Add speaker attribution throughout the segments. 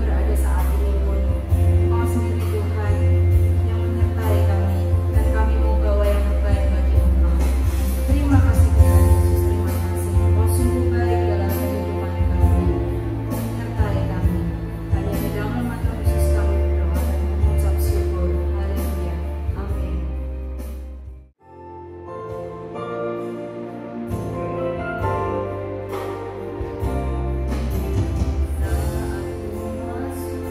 Speaker 1: berada saat ini pun, Engkau sendiri Tuhan yang menyertai kami, dan kami mau bawa yang terbaik bagi Engkau. Terima kasih Tuhan Yesus, terima kasih. Engkau sungguh baik dalam kehidupan kami, menyertai kami. Hanya di dalam nama Tuhan Yesus kami berdoa dan mengucap syukur. Haleluya. Amin. Saat ku masuk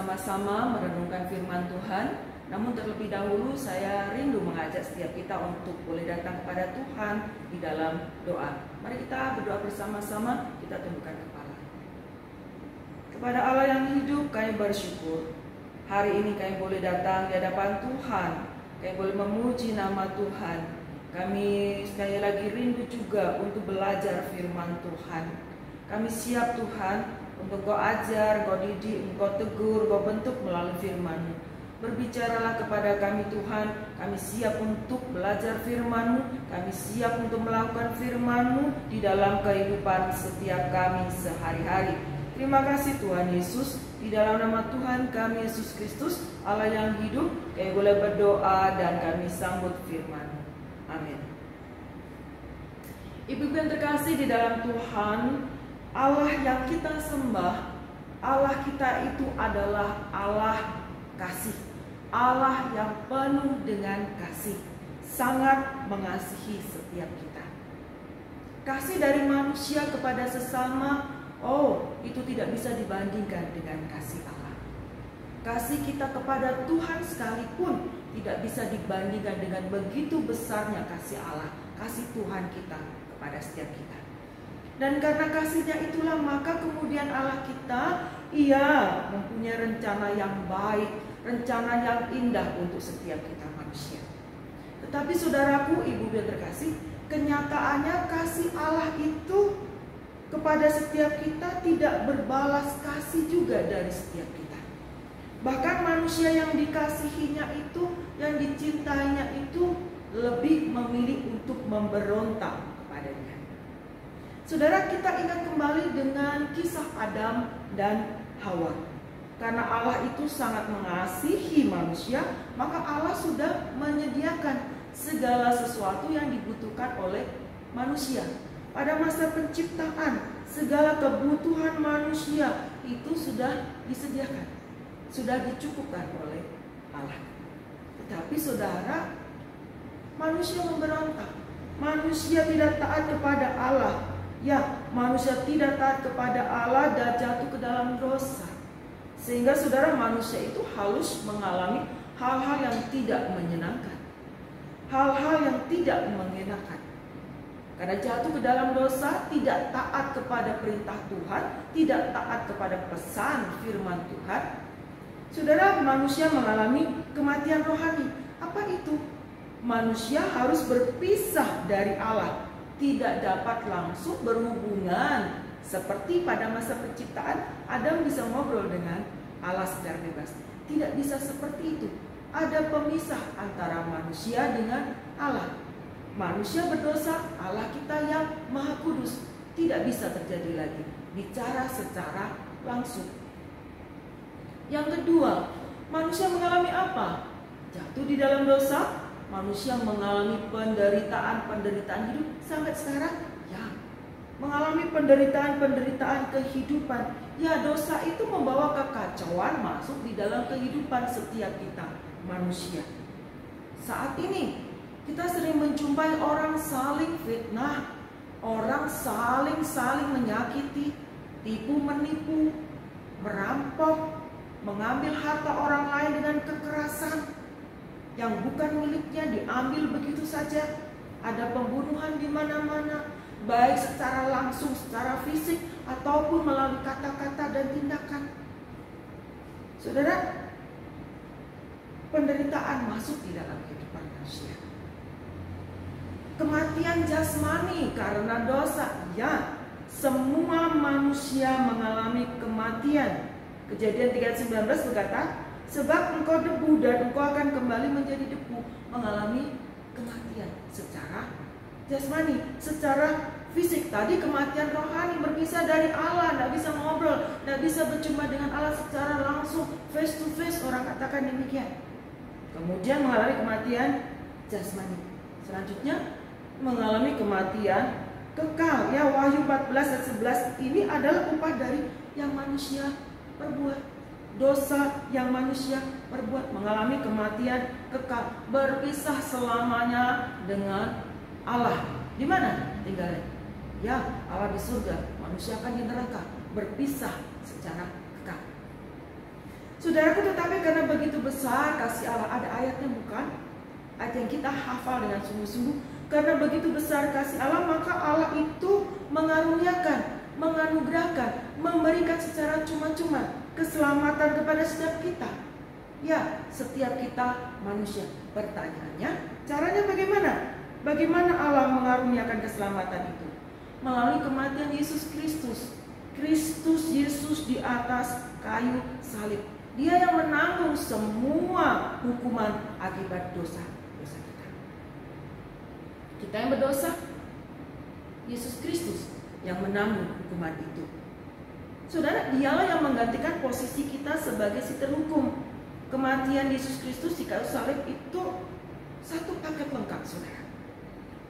Speaker 1: bersama-sama merenungkan firman Tuhan. Namun terlebih dahulu saya rindu mengajak setiap kita untuk boleh datang kepada Tuhan di dalam doa. Mari kita berdoa bersama-sama, kita tundukkan kepala. Kepada Allah yang hidup, kami bersyukur. Hari ini kami boleh datang di hadapan Tuhan. Kami boleh memuji nama Tuhan. Kami sekali lagi rindu juga untuk belajar firman Tuhan. Kami siap Tuhan untuk Kau ajar, Kau didik, Kau tegur, Kau bentuk melalui firman-Mu. Berbicaralah kepada kami Tuhan, kami siap untuk belajar firman-Mu, kami siap untuk melakukan firman-Mu di dalam kehidupan setiap kami sehari-hari. Terima kasih Tuhan Yesus, di dalam nama Tuhan kami Yesus Kristus, Allah yang hidup, kami boleh berdoa dan kami sambut firman-Mu. Amin. Ibu-ibu yang terkasih di dalam Tuhan, Allah yang kita sembah, Allah kita itu adalah Allah kasih. Allah yang penuh dengan kasih, sangat mengasihi setiap kita. Kasih dari manusia kepada sesama, itu tidak bisa dibandingkan dengan kasih Allah. Kasih kita kepada Tuhan sekalipun tidak bisa dibandingkan dengan begitu besarnya kasih Allah, kasih Tuhan kita kepada setiap kita. Dan karena kasihnya itulah maka kemudian Allah kita, Ia mempunyai rencana yang baik, rencana yang indah untuk setiap kita manusia. Tetapi saudaraku, ibu yang terkasih, kenyataannya kasih Allah itu kepada setiap kita tidak berbalas kasih juga dari setiap kita. Bahkan manusia yang dikasihinya itu, yang dicintainya itu lebih memilih untuk memberontak kepadanya. Saudara, kita ingat kembali dengan kisah Adam dan Hawa. Karena Allah itu sangat mengasihi manusia, maka Allah sudah menyediakan segala sesuatu yang dibutuhkan oleh manusia. Pada masa penciptaan, segala kebutuhan manusia itu sudah disediakan, sudah dicukupkan oleh Allah. Tetapi saudara, manusia memberontak. Manusia tidak taat kepada Allah. Ya, manusia tidak taat kepada Allah dan jatuh ke dalam dosa. Sehingga saudara, manusia itu harus mengalami hal-hal yang tidak menyenangkan, hal-hal yang tidak mengenakan. Karena jatuh ke dalam dosa, tidak taat kepada perintah Tuhan, tidak taat kepada pesan firman Tuhan. Saudara, manusia mengalami kematian rohani. Apa itu? Manusia harus berpisah dari Allah, tidak dapat langsung berhubungan. Seperti pada masa penciptaan, Adam bisa ngobrol dengan Allah secara bebas. Tidak bisa seperti itu. Ada pemisah antara manusia dengan Allah. Manusia berdosa, Allah kita yang Maha Kudus. Tidak bisa terjadi lagi bicara secara langsung. Yang kedua, manusia mengalami apa? Jatuh di dalam dosa, manusia mengalami penderitaan hidup sampai sekarang. Mengalami penderitaan kehidupan. Ya, dosa itu membawa kekacauan masuk di dalam kehidupan setiap kita manusia. Saat ini kita sering menjumpai orang saling fitnah, orang saling menyakiti, tipu menipu, merampok, mengambil harta orang lain dengan kekerasan yang bukan miliknya diambil begitu saja. Ada pembunuhan di mana-mana, baik secara langsung, secara fisik, ataupun melalui kata-kata dan tindakan. Saudara, penderitaan masuk di dalam kehidupan manusia. Kematian jasmani karena dosa. Ya, semua manusia mengalami kematian. Kejadian 3:19 berkata, sebab engkau debu dan engkau akan kembali menjadi debu. Mengalami kematian secara jasmani, secara fisik. Tadi kematian rohani, berpisah dari Allah, tidak bisa ngobrol, tidak bisa berjumpa dengan Allah secara langsung, face to face, orang katakan demikian. Kemudian mengalami kematian jasmani. Selanjutnya mengalami kematian kekal. Ya, Wahyu 14:11 ini adalah upah dari yang manusia perbuat. Dosa yang manusia perbuat, mengalami kematian kekal, berpisah selamanya dengan Allah. Di mana tinggalnya? Ya, Allah di surga, manusia akan di neraka, berpisah secara kekal.
Speaker 2: Saudaraku, tetapi karena begitu besar kasih Allah, ada ayatnya bukan? Ayat yang kita hafal dengan sungguh-sungguh. Karena begitu besar kasih Allah, maka Allah itu mengaruniakan, menganugerahkan, memberikan secara cuma-cuma keselamatan kepada setiap kita. Ya, setiap kita manusia. Pertanyaannya, caranya bagaimana? Bagaimana Allah mengaruniakan keselamatan itu? Melalui kematian Yesus Kristus. Kristus Yesus di atas kayu salib. Dia yang menanggung semua hukuman akibat dosa kita. Kita yang berdosa, Yesus Kristus yang menanggung hukuman itu. Saudara, dialah yang menggantikan posisi kita sebagai si terhukum. Kematian Yesus Kristus di kayu salib itu satu paket lengkap, saudara.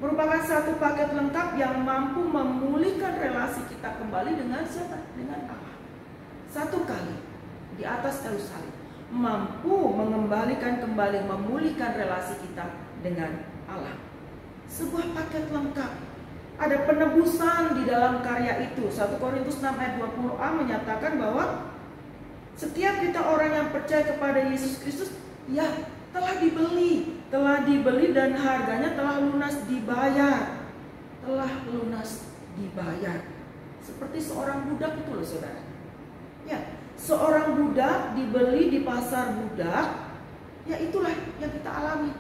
Speaker 2: Merupakan satu paket lengkap yang mampu memulihkan relasi kita kembali dengan siapa? Dengan Allah. Satu kali di atas kayu salib mampu mengembalikan kembali, memulihkan relasi kita dengan Allah. Sebuah paket lengkap. Ada penebusan di dalam karya itu. 1 Korintus 6 ayat 20a menyatakan bahwa setiap kita orang yang percaya kepada Yesus Kristus, ya, telah dibeli dan harganya telah lunas dibayar. Telah lunas dibayar. Seperti seorang budak itu loh, saudara. Ya, seorang budak dibeli di pasar budak, ya itulah yang kita alami.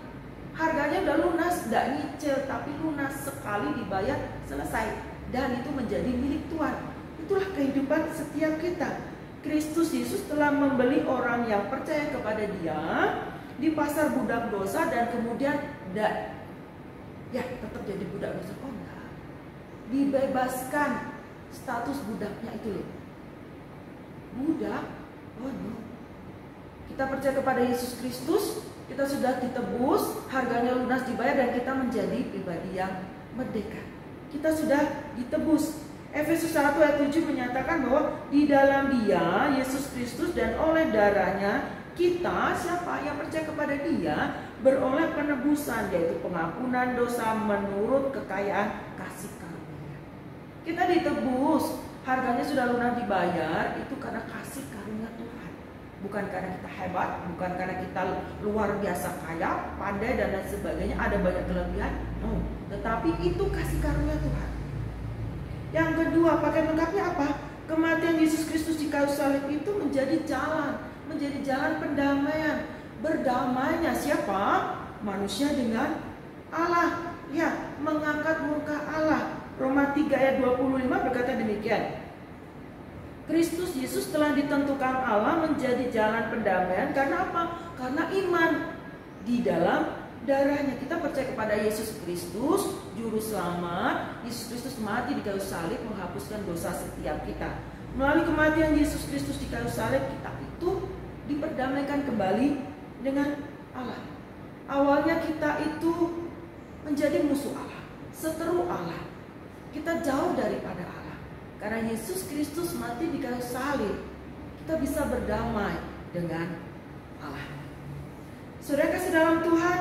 Speaker 2: Harganya udah lunas, tidak nyicil, tapi lunas, sekali dibayar, selesai. Dan itu menjadi milik Tuhan. Itulah kehidupan setiap kita. Kristus Yesus telah membeli orang yang percaya kepada Dia di pasar budak dosa, dan kemudian tetap jadi budak dosa. Oh enggak, dibebaskan status budaknya itu loh. Budak, oh no. Kita percaya kepada Yesus Kristus, kita sudah ditebus, harganya lunas dibayar, dan kita menjadi pribadi yang merdeka. Kita sudah ditebus. Efesus 1 ayat 7 menyatakan bahwa di dalam Dia, Yesus Kristus, dan oleh darahnya kita, siapa yang percaya kepada Dia, beroleh penebusan, yaitu pengampunan dosa menurut kekayaan kasih karunia. Kita ditebus, harganya sudah lunas dibayar, itu karena kasih karunia Tuhan. Bukan karena kita hebat, bukan karena kita luar biasa kaya, pandai, dan lain sebagainya, ada banyak kelebihan. No, tetapi itu kasih karunia Tuhan. Yang kedua, paket lengkapnya apa? Kematian Yesus Kristus di kayu salib itu menjadi jalan pendamaian. Berdamainya siapa? Manusia dengan Allah. Ya, mengangkat muka Allah. Roma 3 ayat 25 berkata demikian. Kristus Yesus telah ditentukan Allah menjadi jalan pendamaian. Karena apa? Karena iman di dalam darahnya. Kita percaya kepada Yesus Kristus, juru selamat. Yesus Kristus mati di kayu salib menghapuskan dosa setiap kita. Melalui kematian Yesus Kristus di kayu salib, kita itu diperdamaikan kembali dengan Allah. Awalnya kita itu menjadi musuh Allah, seteru Allah. Kita jauh daripada Allah. Karena Yesus Kristus mati di kayu salib, kita bisa berdamai dengan Allah. Saudara kasih dalam Tuhan,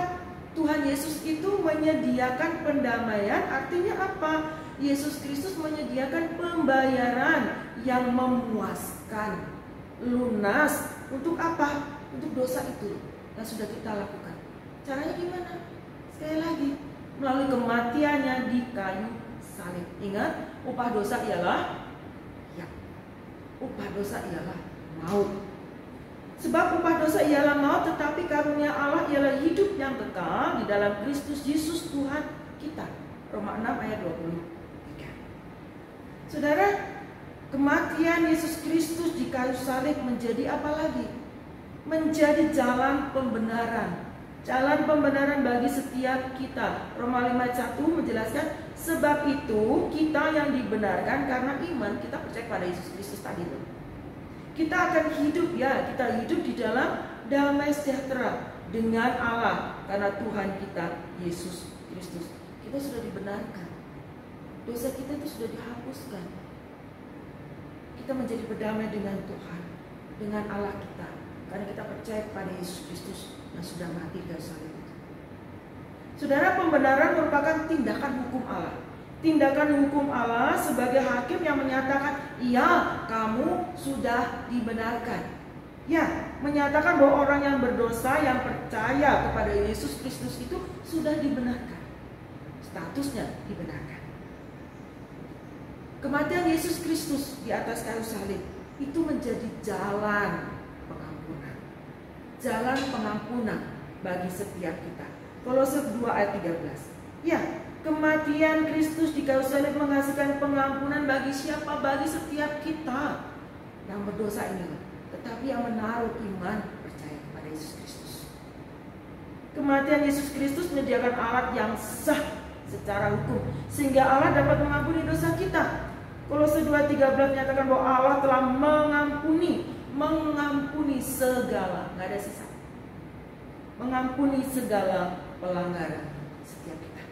Speaker 2: Tuhan Yesus itu menyediakan pendamaian. Artinya apa? Yesus Kristus menyediakan pembayaran yang memuaskan, lunas. Untuk apa? Untuk dosa itu yang sudah kita lakukan. Caranya gimana? Sekali lagi, melalui kematiannya di kayu salib. Ingat, upah dosa ialah maut. Sebab upah dosa ialah maut, tetapi karunia Allah ialah hidup yang kekal di dalam Kristus Yesus Tuhan kita. Roma 6 ayat 23. Saudara, kematian Yesus Kristus di kayu salib menjadi apa lagi? Menjadi jalan pembenaran. Jalan pembenaran bagi setiap kita. Roma 5 ayat 1 menjelaskan, sebab itu kita yang dibenarkan karena iman, kita percaya pada Yesus Kristus tadi itu. Kita akan hidup, kita hidup di dalam damai sejahtera dengan Allah karena Tuhan kita Yesus Kristus. Kita sudah dibenarkan. Dosa kita itu sudah dihapuskan. Kita menjadi berdamai dengan Tuhan, dengan Allah kita, karena kita percaya kepada Yesus Kristus yang sudah mati di kayu salib itu. Saudara, pembenaran merupakan tindakan hukum Allah. Tindakan hukum Allah sebagai hakim yang menyatakan, iya, kamu sudah dibenarkan. Ya, menyatakan bahwa orang yang berdosa yang percaya kepada Yesus Kristus itu sudah dibenarkan. Statusnya dibenarkan. Kematian Yesus Kristus di atas kayu salib itu menjadi jalan pengampunan. Jalan pengampunan bagi setiap kita. Kolose 2 ayat 13. Ya, kematian Kristus di kayu salib menghasilkan pengampunan bagi siapa? Bagi setiap kita yang berdosa ini, tetapi yang menaruh iman percaya kepada Yesus Kristus. Kematian Yesus Kristus menyediakan alat yang sah secara hukum sehingga Allah dapat mengampuni dosa kita. Kolose 2:13 menyatakan bahwa Allah telah mengampuni segala, nggak ada sisa, mengampuni segala pelanggaran setiap kita.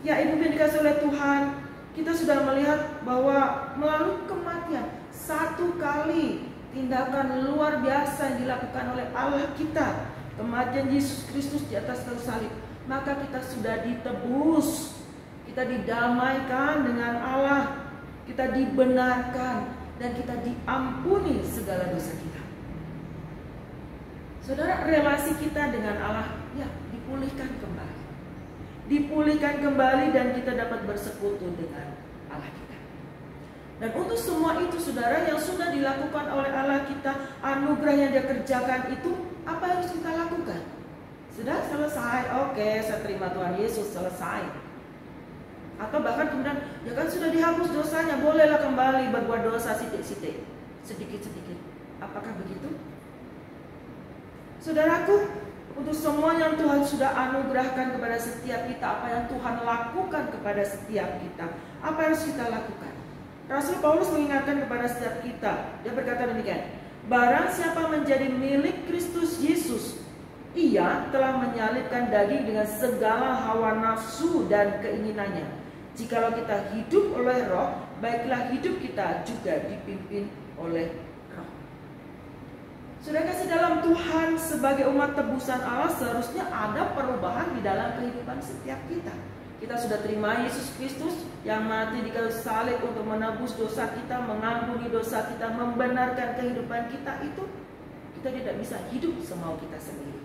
Speaker 2: Ya, ibu yang dikasih oleh Tuhan, kita sudah melihat bahwa melalui kematian, satu kali tindakan luar biasa yang dilakukan oleh Allah kita, kematian Yesus Kristus di atas kayu salib, maka kita sudah ditebus, kita didamaikan dengan Allah, kita dibenarkan, dan kita diampuni segala dosa kita. Saudara, relasi kita dengan Allah ya dipulihkan kembali. Dipulihkan kembali dan kita dapat bersekutu dengan Allah kita. Dan untuk semua itu saudara, yang sudah dilakukan oleh Allah kita, anugerah yang Dia kerjakan itu, apa yang harus kita lakukan? Sudah selesai, oke, saya terima Tuhan Yesus, selesai. Atau bahkan kemudian, ya kan sudah dihapus dosanya, bolehlah kembali berbuat dosa sedikit-sedikit. Apakah begitu? Saudaraku, untuk semua yang Tuhan sudah anugerahkan kepada setiap kita, apa yang Tuhan lakukan kepada setiap kita, apa yang harus kita lakukan? Rasul Paulus mengingatkan kepada setiap kita, dia berkata demikian, barang siapa menjadi milik Kristus Yesus, ia telah menyalibkan daging dengan segala hawa nafsu dan keinginannya. Jikalau kita hidup oleh Roh, baiklah hidup kita juga dipimpin oleh Roh. Sudah kasih dalam Tuhan, sebagai umat tebusan Allah, seharusnya ada perubahan di dalam kehidupan setiap kita. Kita sudah terima Yesus Kristus yang mati di kayu salib untuk menebus dosa kita, mengampuni dosa kita, membenarkan kehidupan kita itu. Kita tidak bisa hidup semau kita sendiri.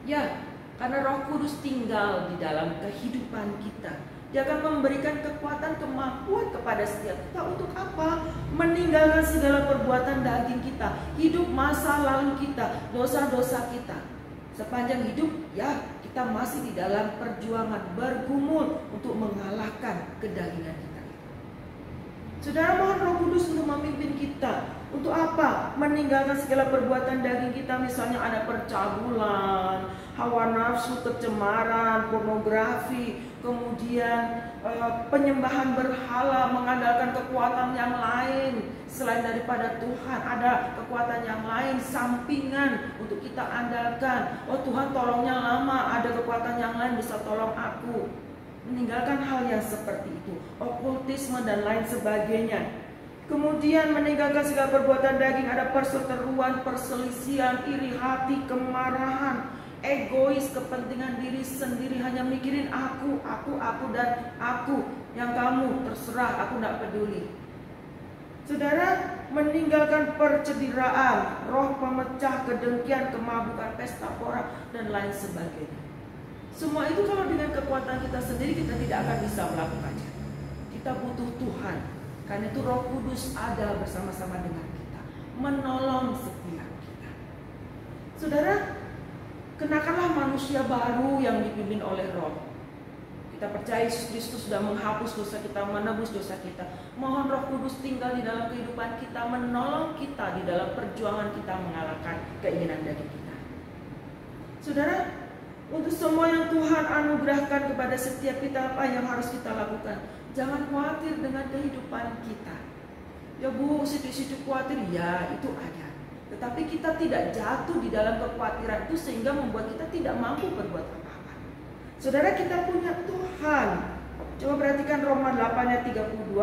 Speaker 2: Ya, karena Roh Kudus tinggal di dalam kehidupan kita. Dia akan memberikan kekuatan, kemampuan kepada setiap kita. Untuk apa? Meninggalkan segala perbuatan daging kita, hidup masa lalu kita, dosa-dosa kita. Sepanjang hidup, ya kita masih di dalam perjuangan, bergumul untuk mengalahkan kedagingan kita. Saudara, mohon Roh Kudus untuk memimpin kita. Untuk apa? Meninggalkan segala perbuatan daging kita. Misalnya ada percabulan, hawa nafsu, kecemaran, pornografi, kemudian penyembahan berhala, mengandalkan kekuatan yang lain selain daripada Tuhan. Ada kekuatan yang lain, sampingan untuk kita andalkan. Oh Tuhan tolongnya lama, ada kekuatan yang lain bisa tolong aku. Meninggalkan hal yang seperti itu, okultisme dan lain sebagainya. Kemudian meninggalkan segala perbuatan daging, ada perseteruan, perselisihan, iri hati, kemarahan, egois, kepentingan diri sendiri, hanya mikirin aku dan aku, yang kamu terserah, aku tidak peduli. Saudara, meninggalkan percederaan, roh pemecah, kedengkian, kemabukan, pesta pora, dan lain sebagainya. Semua itu kalau dengan kekuatan kita sendiri kita tidak akan bisa melakukannya. Kita butuh Tuhan. Karena itu Roh Kudus ada bersama-sama dengan kita, menolong setiap kita. Saudara, kenakanlah manusia baru yang dipimpin oleh Roh. Kita percaya Yesus Kristus sudah menghapus dosa kita, menebus dosa kita. Mohon Roh Kudus tinggal di dalam kehidupan kita, menolong kita di dalam perjuangan kita mengalahkan keinginan daging kita. Saudara, untuk semua yang Tuhan anugerahkan kepada setiap kita, apa yang harus kita lakukan? Jangan khawatir dengan kehidupan kita. Ya Bu, situ-situ khawatir, ya itu ada. Tetapi kita tidak jatuh di dalam kekhawatiran itu sehingga membuat kita tidak mampu berbuat apa-apa. Saudara, kita punya Tuhan. Coba perhatikan Roma 8 ayat 32.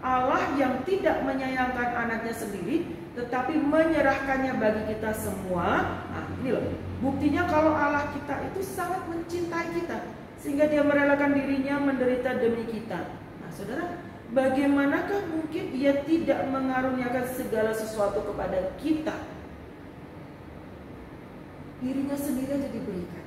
Speaker 2: Allah yang tidak menyayangkan anaknya sendiri, tetapi menyerahkannya bagi kita semua. Nah ini loh, buktinya kalau Allah kita itu sangat mencintai kita, sehingga Dia merelakan dirinya menderita demi kita. Saudara, bagaimanakah mungkin Dia tidak mengaruniakan segala sesuatu kepada kita dirinya sendiri aja diberikan.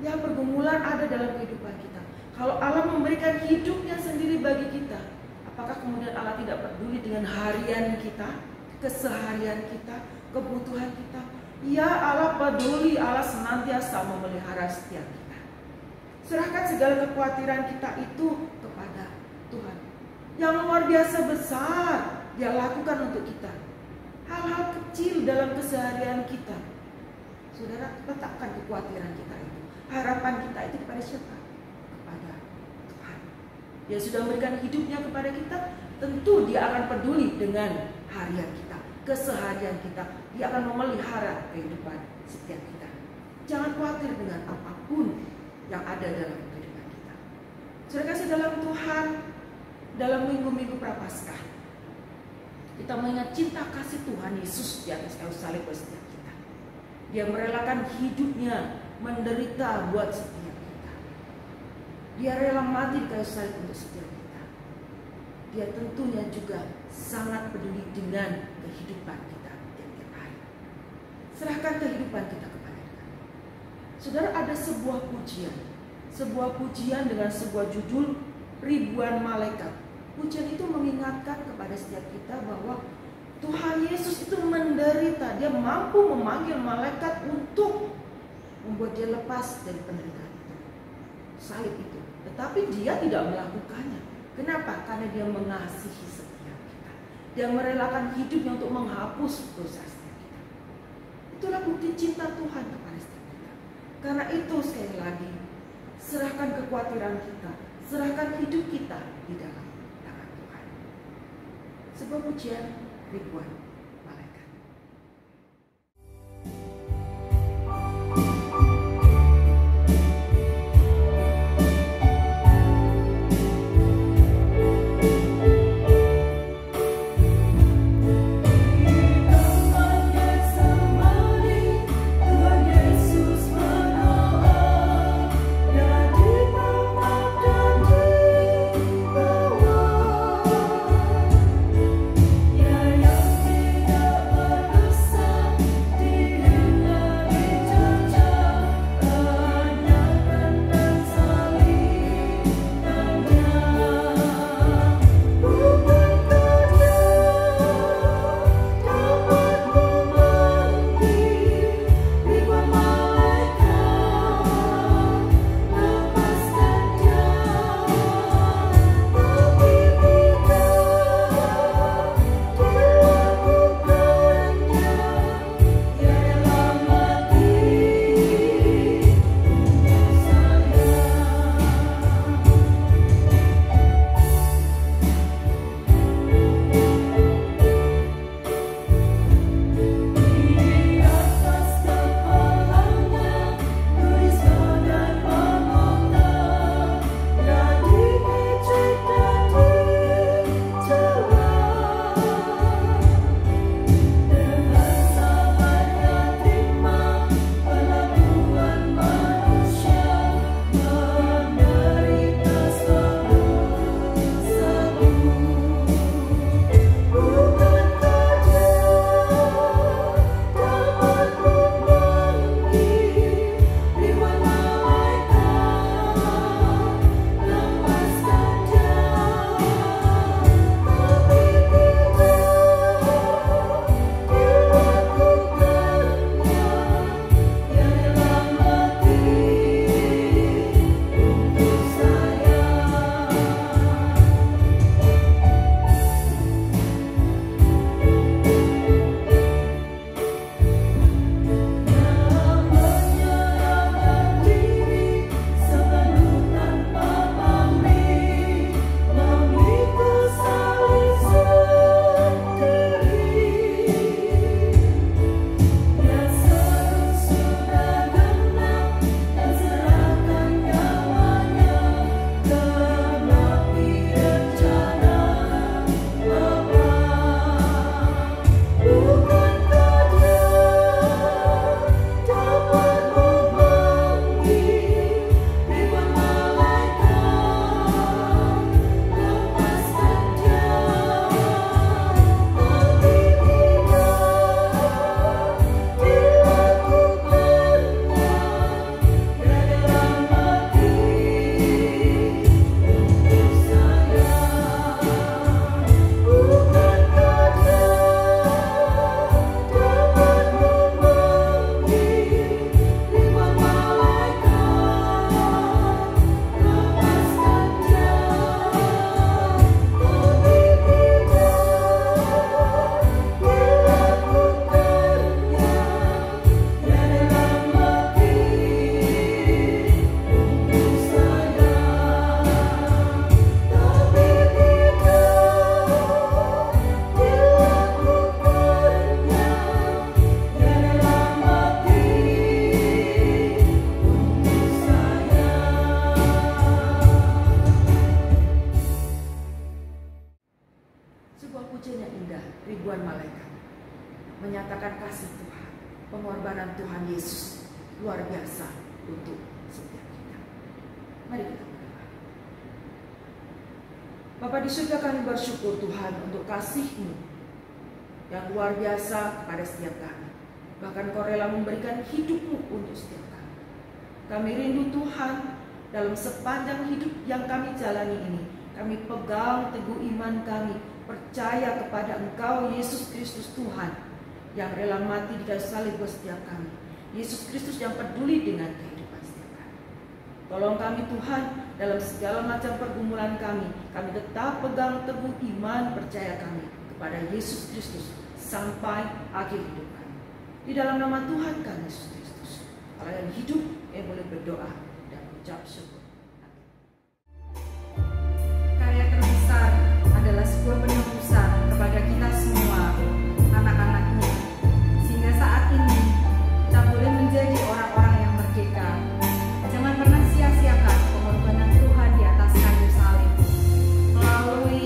Speaker 2: Ya, pergumulan ada dalam kehidupan kita. Kalau Allah memberikan hidupnya sendiri bagi kita, apakah kemudian Allah tidak peduli dengan harian kita, keseharian kita, kebutuhan kita? Ya, Allah peduli. Allah senantiasa memelihara setiap kita. Serahkan segala kekhawatiran kita itu kepada Tuhan. Yang luar biasa besar Dia lakukan untuk kita. Hal-hal kecil dalam keseharian kita. Saudara, letakkan kekhawatiran kita itu, harapan kita itu kepada siapa? Kepada Tuhan. Dia sudah memberikan hidupnya kepada kita, tentu Dia akan peduli dengan harian kita, keseharian kita. Dia akan memelihara kehidupan setiap kita. Jangan khawatir dengan apapun yang ada dalam kehidupan kita. Saudara kasih dalam Tuhan, dalam minggu-minggu Prapaskah, kita mengingat cinta kasih Tuhan Yesus di atas kayu salib buat setiap kita. Dia merelakan hidupnya menderita buat setiap kita. Dia rela mati di kayu salib untuk setiap kita. Dia tentunya juga sangat peduli dengan kehidupan kita tiap-tiap hari. Serahkan kehidupan kita kepada Tuhan. Saudara, ada sebuah pujian dengan sebuah judul Ribuan Malaikat. Pujian itu mengingatkan kepada setiap kita bahwa Tuhan Yesus itu menderita. Dia mampu memanggil malaikat untuk membuat dia lepas dari penderitaan itu, salib itu. Tetapi Dia tidak melakukannya. Kenapa? Karena Dia mengasihi setiap kita. Dia merelakan hidupnya untuk menghapus dosa setiap kita. Itulah bukti cinta Tuhan kepada setiap kita. Karena itu sekali lagi, serahkan kekhawatiran kita, serahkan hidup kita di dalam tangan Tuhan. Sebuah pujian Ribuan Malaikat.
Speaker 3: Yeah.
Speaker 2: luar biasa untuk setiap kita. Mari kita berdoa. Bapa di surga, kami bersyukur Tuhan untuk kasih-Mu yang luar biasa kepada setiap kami. Bahkan Kau rela memberikan hidup-Mu untuk setiap kami. Kami rindu Tuhan, dalam sepanjang hidup yang kami jalani ini, kami pegang teguh iman kami, percaya kepada Engkau Yesus Kristus Tuhan yang rela mati di kayu salib buat setiap kami. Yesus Kristus yang peduli dengan kehidupan setiap kami. Tolong kami Tuhan, dalam segala macam pergumulan kami tetap pegang teguh iman percaya kami kepada Yesus Kristus sampai akhir hidup kami. Di dalam nama Tuhan kami Yesus Kristus, Allah yang hidup, yang boleh berdoa dan ucap syukur.
Speaker 1: Karya terbesar adalah sebuah penebusan kepada kita semua, anak-anaknya, sehingga saat ini kita boleh menjadi orang-orang yang merdeka. Jangan pernah sia-siakan pengorbanan Tuhan di atas kayu salib. Melalui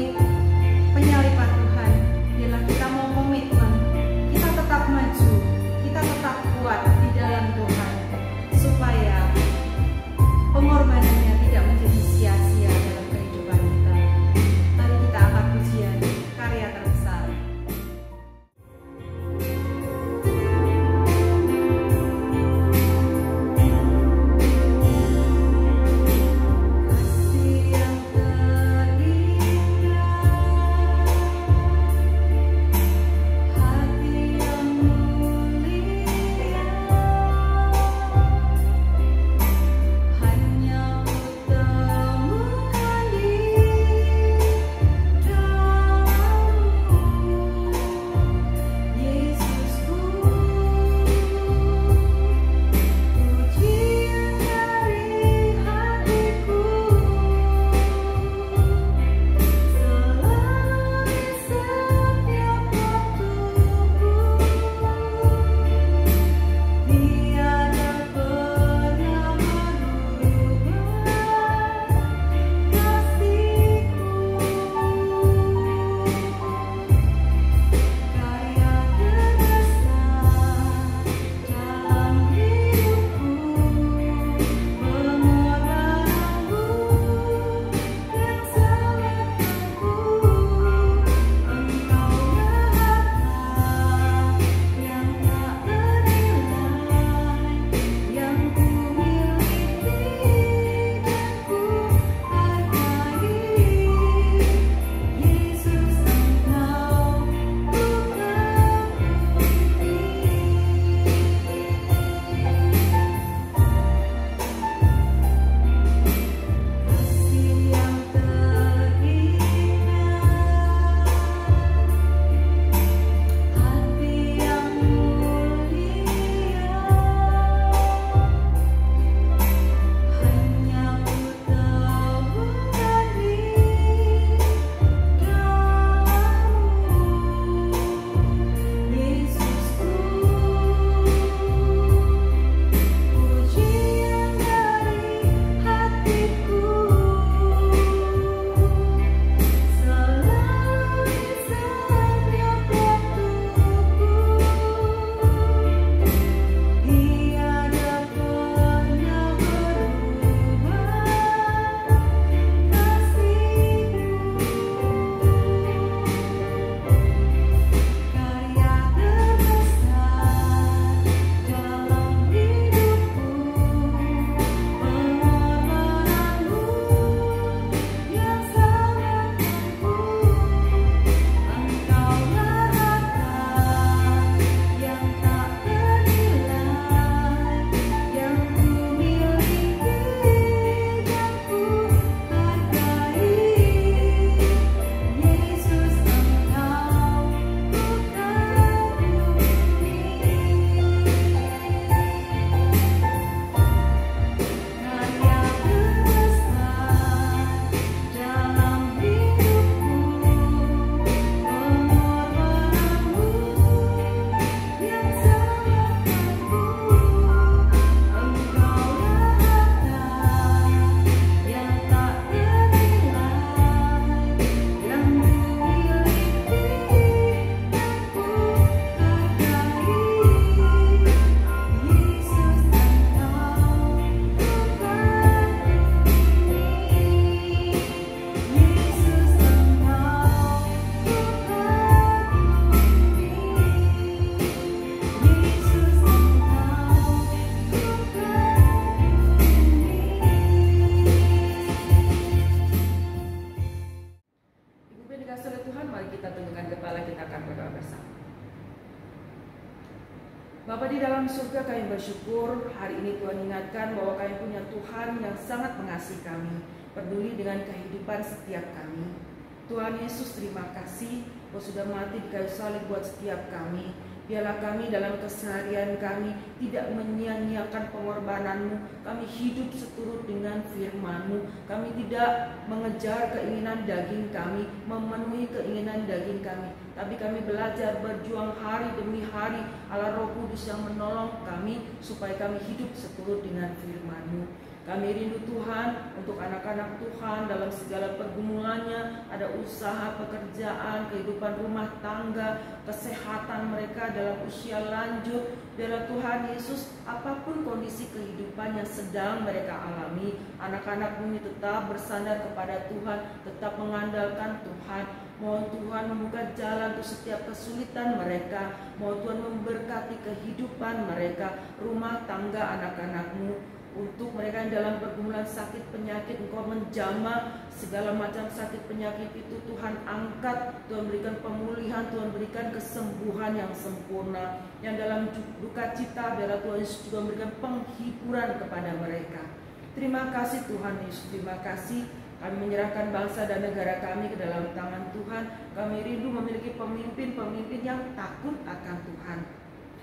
Speaker 1: penyaliban Tuhan, bila kita mau komitmen, kita tetap maju, kita tetap kuat di dalam Tuhan, supaya pengorbanannya
Speaker 2: kami bersyukur hari ini Tuhan ingatkan bahwa kami punya Tuhan yang sangat mengasihi kami, peduli dengan kehidupan setiap kami. Tuhan Yesus, terima kasih Kau sudah mati di kayu salib buat setiap kami. Biarlah kami dalam keseharian kami tidak menyia-nyiakan pengorbanan-Mu. Kami hidup seturut dengan firman-Mu. Kami tidak mengejar keinginan daging kami, memenuhi keinginan daging kami. Tapi kami belajar berjuang hari demi hari ala Roh Kudus yang menolong kami supaya kami hidup seturut dengan firman-Mu. Kami rindu Tuhan untuk anak-anak Tuhan dalam segala pergumulannya, ada usaha, pekerjaan, kehidupan rumah tangga, kesehatan mereka dalam usia lanjut. Biarlah Tuhan Yesus, apapun kondisi kehidupan yang sedang mereka alami, anak-anak ini tetap bersandar kepada Tuhan, tetap mengandalkan Tuhan. Mohon Tuhan membuka jalan untuk setiap kesulitan mereka. Mohon Tuhan memberkati kehidupan mereka, rumah tangga anak-anak-Mu. Untuk mereka yang dalam pergumulan sakit penyakit, Engkau menjamah segala macam sakit penyakit itu. Tuhan angkat, Tuhan berikan pemulihan, Tuhan berikan kesembuhan yang sempurna. Yang dalam duka cita, biarlah Tuhan Yesus juga memberikan penghiburan kepada mereka. Terima kasih Tuhan Yesus, terima kasih. Kami menyerahkan bangsa dan negara kami ke dalam tangan Tuhan. Kami rindu memiliki pemimpin-pemimpin yang takut akan Tuhan.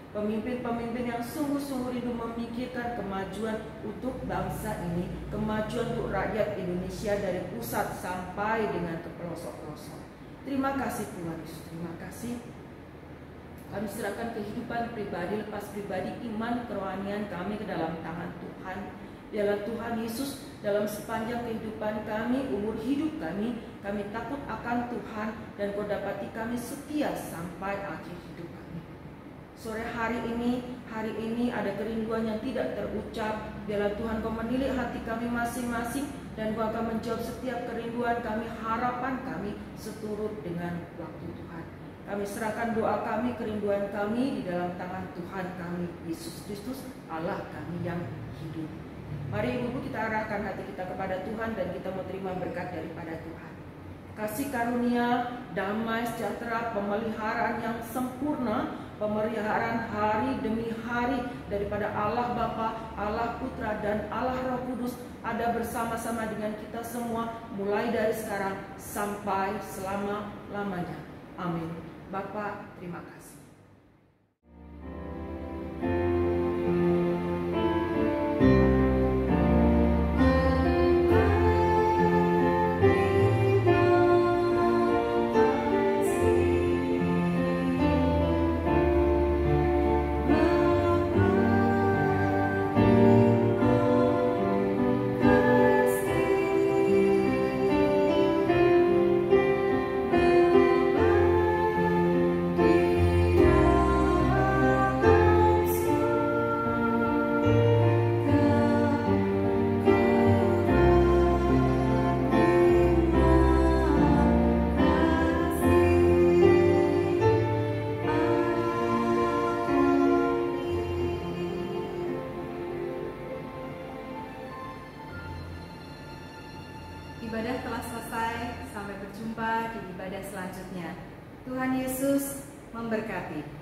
Speaker 2: Pemimpin-pemimpin yang sungguh-sungguh rindu memikirkan kemajuan untuk bangsa ini, kemajuan untuk rakyat Indonesia dari pusat sampai dengan ke pelosok-pelosok. Terima kasih Tuhan Yesus, terima kasih. Kami serahkan kehidupan pribadi, lepas pribadi, iman, kerohanian kami ke dalam tangan Tuhan. Biarlah Tuhan Yesus dalam sepanjang kehidupan kami, umur hidup kami takut akan Tuhan dan Kau dapati kami setia sampai akhir hidup kami. Sore hari ini ada kerinduan yang tidak terucap. Biarlah Tuhan Kau menilik hati kami masing-masing dan Kau akan menjawab setiap kerinduan kami, harapan kami seturut dengan waktu Tuhan. Kami serahkan doa kami, kerinduan kami di dalam tangan Tuhan kami, Yesus Kristus, Allah kami yang hidup. Mari Ibu kita arahkan hati kita kepada Tuhan dan kita mau terima berkat daripada Tuhan. Kasih karunia, damai, sejahtera, pemeliharaan yang sempurna, pemeliharaan hari demi hari daripada Allah Bapa, Allah Putra dan Allah Roh Kudus ada bersama-sama dengan kita semua mulai dari sekarang sampai selama-lamanya. Amin. Bapa, terima kasih.
Speaker 1: Ibadah telah selesai, sampai berjumpa di ibadah selanjutnya. Tuhan Yesus memberkati.